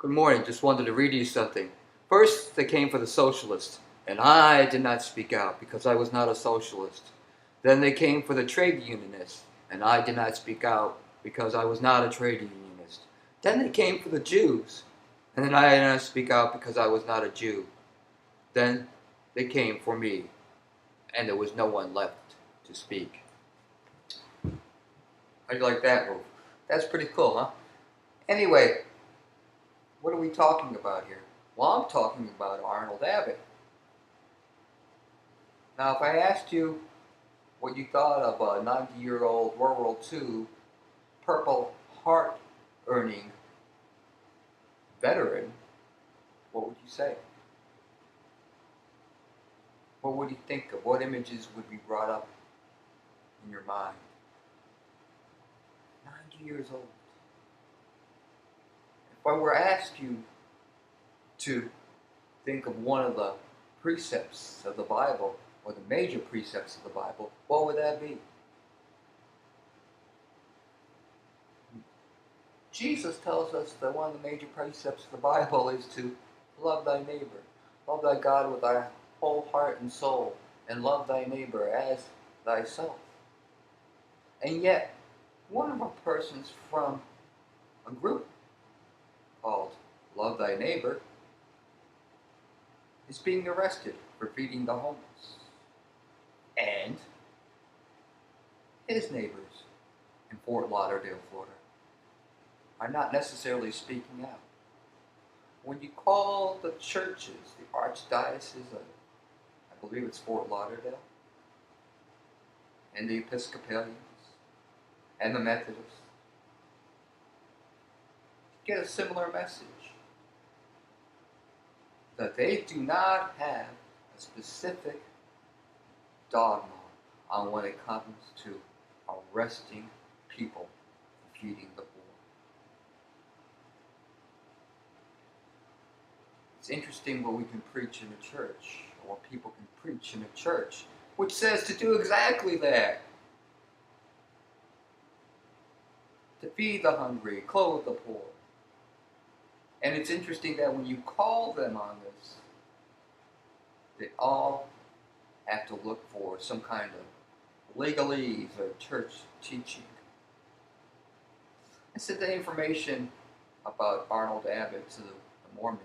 Good morning. Just wanted to read you something. First, they came for the socialists, and I did not speak out because I was not a socialist. Then they came for the trade unionists, and I did not speak out because I was not a trade unionist. Then they came for the Jews, and then I did not speak out because I was not a Jew. Then they came for me, and there was no one left to speak. How do you like that move? That's pretty cool, huh? Anyway, what are we talking about here? Well, I'm talking about Arnold Abbott. Now, if I asked you what you thought of a 90-year-old World War II Purple Heart earning veteran, what would you say? What would you think of? What images would be brought up in your mind? 90 years old. If I were asked you to think of one of the precepts of the Bible, or the major precepts of the Bible, what would that be? Jesus tells us that one of the major precepts of the Bible is to love thy neighbor. Love thy God with thy whole heart and soul, and love thy neighbor as thyself. And yet, one of our persons from a group called Love Thy Neighbor is being arrested for feeding the homeless. And his neighbors in Fort Lauderdale, Florida, are not necessarily speaking out. When you call the churches, the archdiocese of, I believe it's Fort Lauderdale, and the Episcopalians, and the Methodists, you get a similar message. That they do not have a specific dogma on when it comes to arresting people and feeding the poor. It's interesting what we can preach in a church, or what people can preach in a church, which says to do exactly that. To feed the hungry, clothe the poor. And it's interesting that when you call them on this, they all have to look for some kind of legalese or church teaching. I sent the information about Arnold Abbott to the Mormons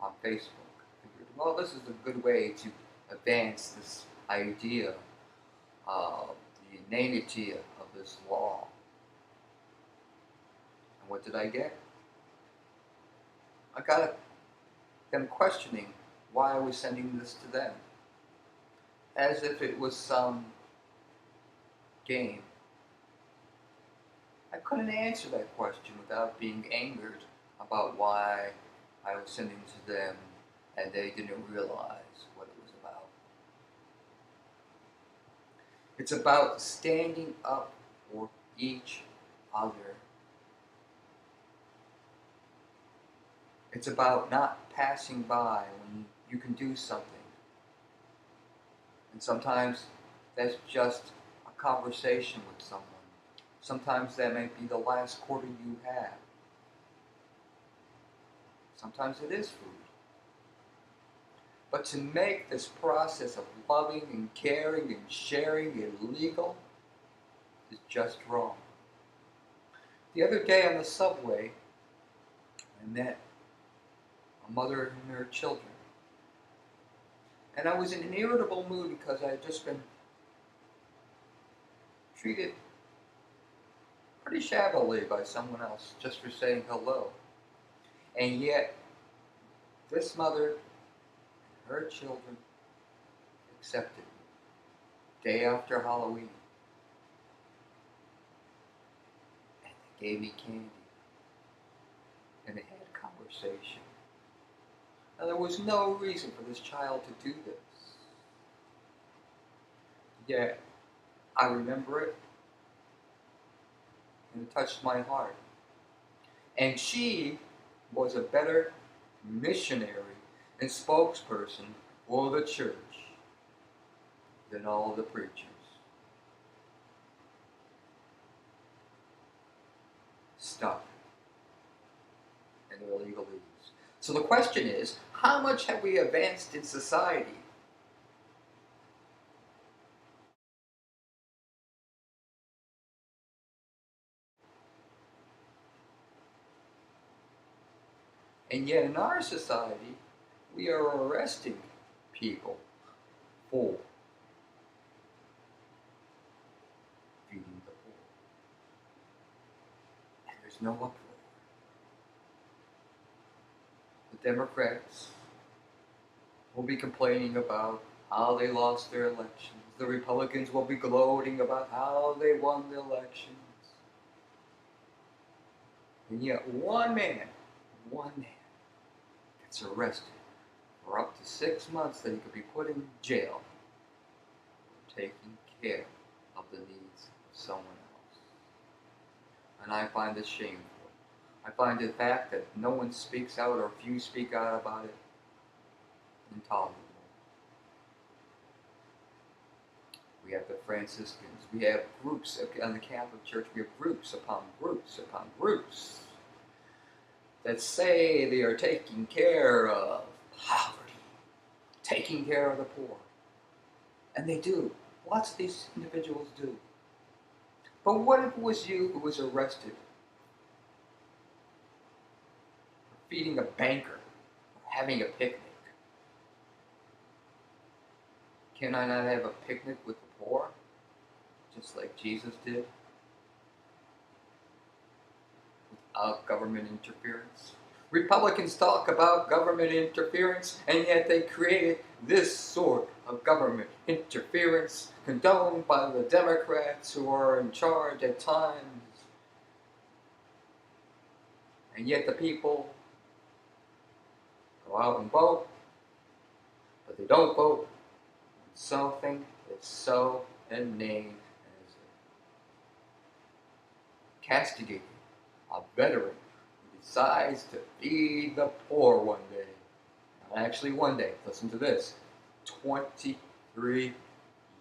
on Facebook. I figured, well, this is a good way to advance this idea of the inanity of this law. And what did I get? I got them questioning why I was sending this to them, as if it was some game. I couldn't answer that question without being angered about why I was sending to them and they didn't realize what it was about. It's about standing up for each other. It's about not passing by when you can do something. And sometimes that's just a conversation with someone. Sometimes that might be the last quarter you have. Sometimes it is food. But to make this process of loving and caring and sharing illegal is just wrong. The other day on the subway, I met a mother and her children. And I was in an irritable mood because I had just been treated pretty shabbily by someone else just for saying hello. And yet, this mother and her children accepted me day after Halloween. And they gave me candy. And they had a conversation. Now, there was no reason for this child to do this. Yet, I remember it, and it touched my heart. And she was a better missionary and spokesperson for the church than all the preachers. Stop. and their legalese. So the question is, how much have we advanced in society? And yet in our society, we are arresting people for feeding the poor. And there's no uproar. The Democrats will be complaining about how they lost their elections. The Republicans will be gloating about how they won the elections. And yet one man gets arrested for up to 6 months that he could be put in jail for taking care of the needs of someone else. And I find this shameful. I find the fact that no one speaks out or few speak out about it intolerable. We have the Franciscans. We have groups on the Catholic Church. We have groups upon groups upon groups that say they are taking care of poverty, taking care of the poor. And they do. Lots of these individuals do. But what if it was you who was arrested for feeding a banker or having a picnic? Can I not have a picnic with the poor, just like Jesus did, without government interference? Republicans talk about government interference, and yet they created this sort of government interference condoned by the Democrats who are in charge at times. And yet the people go out and vote, but they don't vote. Something is so inane as castigating a veteran who decides to feed the poor one day. Not actually one day, listen to this. 23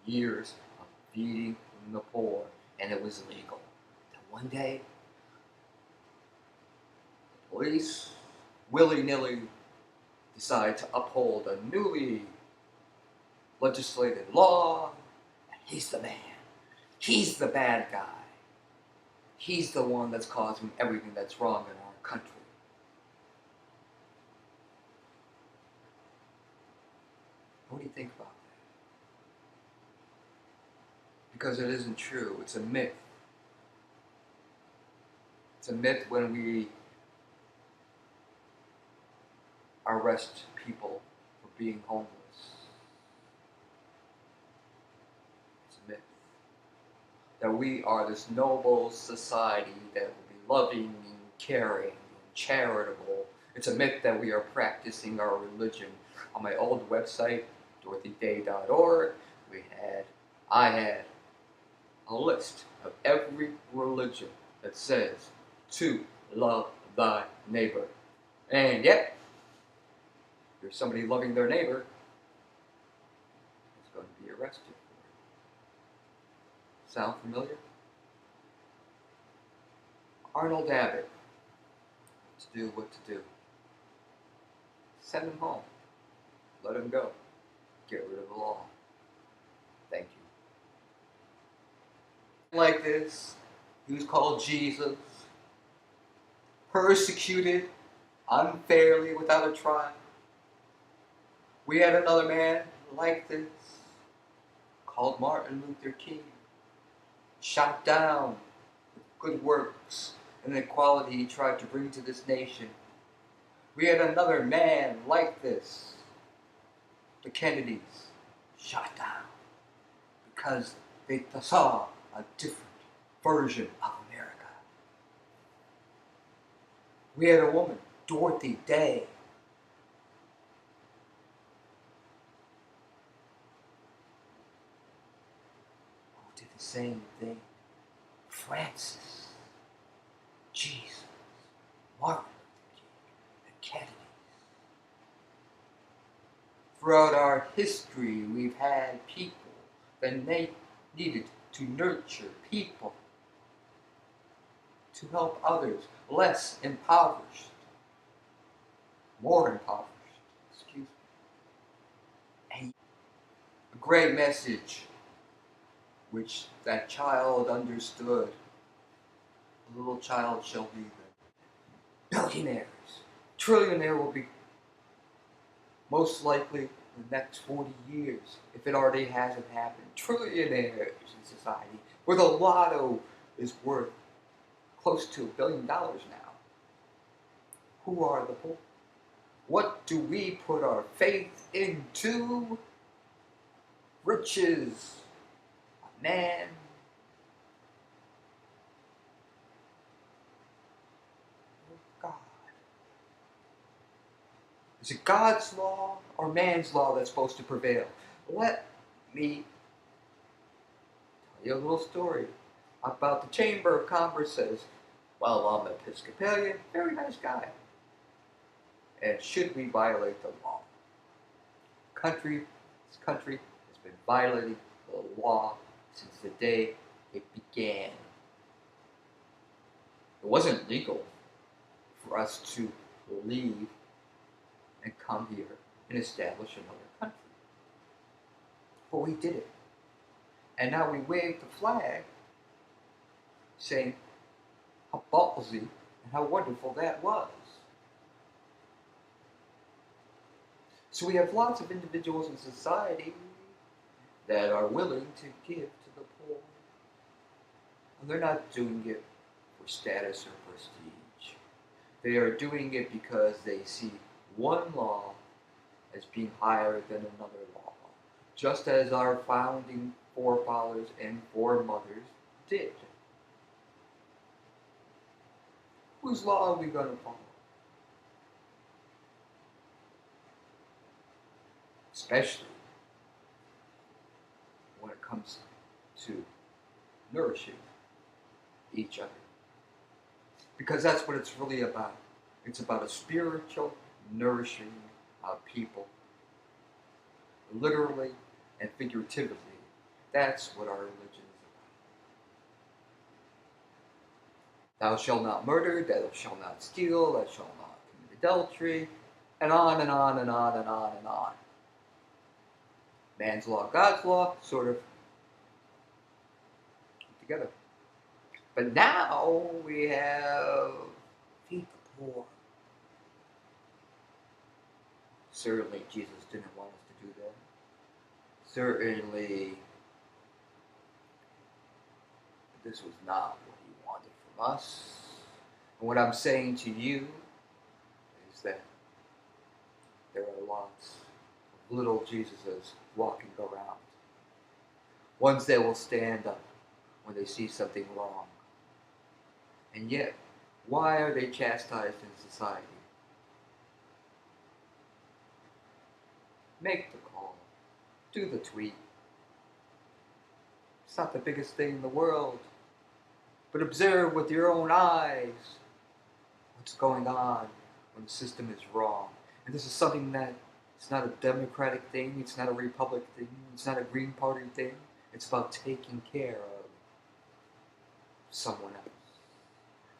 years of feeding the poor, and it was legal. Then one day, the police willy-nilly decide to uphold a newly legislated law, and he's the man. He's the bad guy. He's the one that's causing everything that's wrong in our country. What do you think about that? Because it isn't true. It's a myth. It's a myth when we arrest people for being homeless. That we are this noble society that will be loving and caring and charitable. It's a myth that we are practicing our religion. On my old website, dorothyday.org, I had a list of every religion that says to love thy neighbor. And yet, if there's somebody loving their neighbor, is going to be arrested. Sound familiar? Arnold Abbott. To do what to do. Send him home. Let him go. Get rid of the law. Thank you. Like this, he was called Jesus. Persecuted unfairly without a trial. We had another man like this called Martin Luther King. Shot down with good works and the equality he tried to bring to this nation. We had another man like this, the Kennedys, shot down because they saw a different version of America. We had a woman, Dorothy Day, who did the same thing. Francis, Jesus, Martin Luther King, the Kennedys. Throughout our history, we've had people that needed to nurture people to help others less impoverished. more impoverished. Excuse me. And a great message which that child understood. A little child shall be the billionaires. Trillionaire will be most likely in the next 40 years, if it already hasn't happened. Trillionaires in society, where the lotto is worth close to $1 billion now. Who are the poor? What do we put our faith into? Riches. A man. God. Is it God's law or man's law that's supposed to prevail? Let me tell you a little story about the Chamber of Commerce says, well, I'm an Episcopalian, very nice guy. And should we violate the law? This country has been violating the law since the day it began. It wasn't legal for us to leave and come here and establish another country. But we did it. And now we wave the flag saying how ballsy and how wonderful that was. So we have lots of individuals in society that are willing to give to the poor. And they're not doing it for status or prestige. They are doing it because they see one law as being higher than another law, just as our founding forefathers and foremothers did. Whose law are we going to follow? Especially when it comes to nourishing each other. Because that's what it's really about. It's about a spiritual nourishing of people. Literally and figuratively. That's what our religion is about. Thou shalt not murder, thou shalt not steal, thou shalt not commit adultery, and on and on and on and on and on. Man's law, God's law, sort of together. But now we have feed the poor. Certainly Jesus didn't want us to do that. Certainly this was not what he wanted from us. And what I'm saying to you is that there are lots of little Jesuses walking around. Ones that will stand up when they see something wrong. And yet, why are they chastised in society? Make the call. Do the tweet. It's not the biggest thing in the world. But observe with your own eyes what's going on when the system is wrong. And this is something that it's not a Democratic thing, it's not a Republic thing, it's not a Green Party thing. It's about taking care of someone else.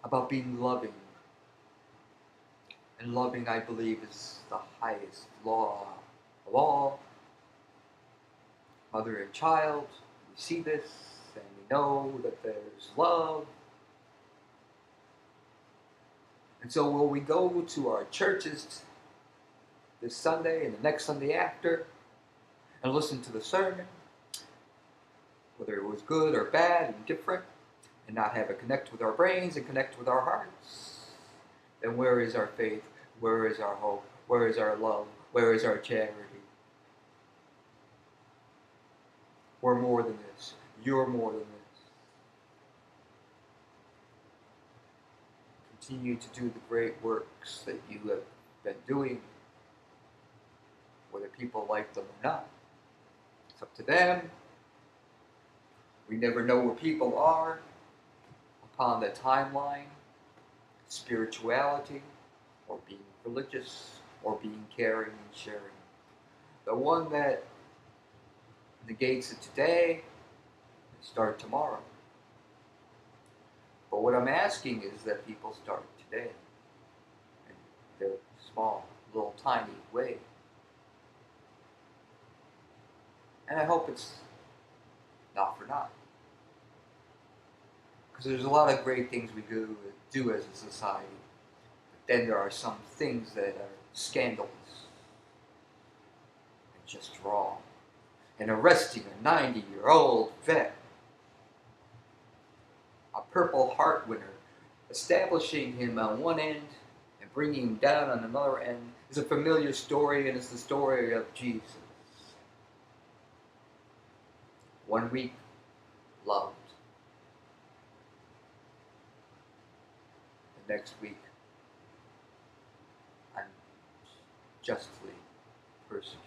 About being loving. And loving, I believe, is the highest law of all. Mother and child, we see this, and we know that there's love. And so will we go to our churches this Sunday and the next Sunday after and listen to the sermon, whether it was good or bad and different, and not have it connect with our brains and connect with our hearts? Then where is our faith? Where is our hope? Where is our love? Where is our charity? We're more than this. You're more than this. Continue to do the great works that you have been doing, whether people like them or not. It's up to them. We never know where people are upon the timeline, spirituality, or being religious, or being caring and sharing. The one that negates it today, start tomorrow. But what I'm asking is that people start today. And they're small. little tiny way. And I hope it's not for naught. Because there's a lot of great things we do as a society. But then there are some things that are scandalous and just wrong. And arresting a 90-year-old vet, a Purple Heart winner, establishing him on one end and bringing him down on another end is a familiar story, and it's the story of Jesus. 1 week loved. The next week unjustly persecuted.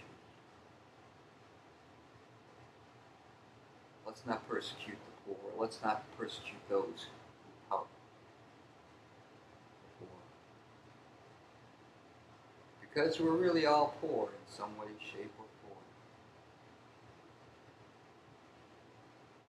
Let's not persecute the poor. Let's not persecute those who help the poor. Because we're really all poor in some way, shape, or form.